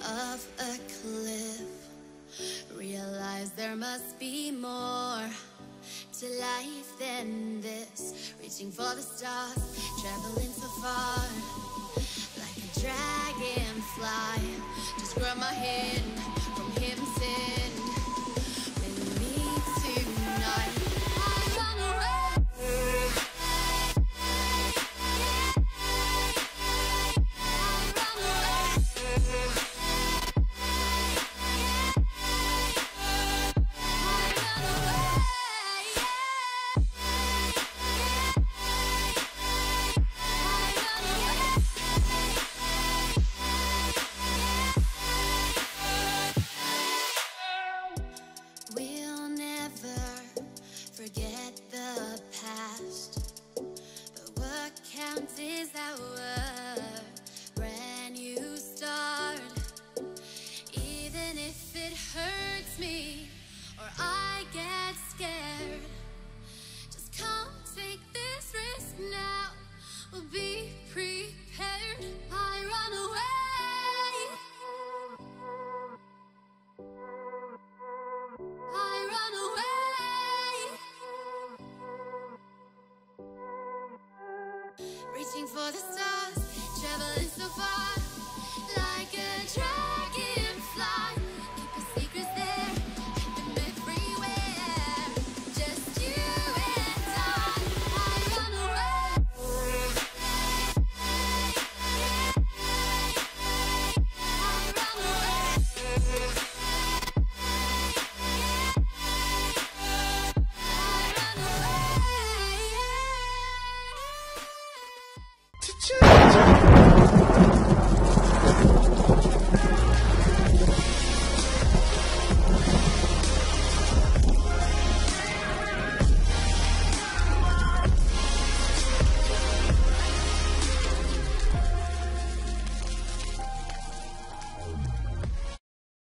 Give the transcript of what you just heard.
of a cliff. Realize there must be more to life than this. Reaching for the stars, traveling so far, like a dragonfly. Just grab my hand from him, sin with me tonight. I run away. Is our brand new start. Even if it hurts me or I get scared, just come take this risk now. We'll be prepared. I run away. I run away. Reaching for the stars, traveling so far, like a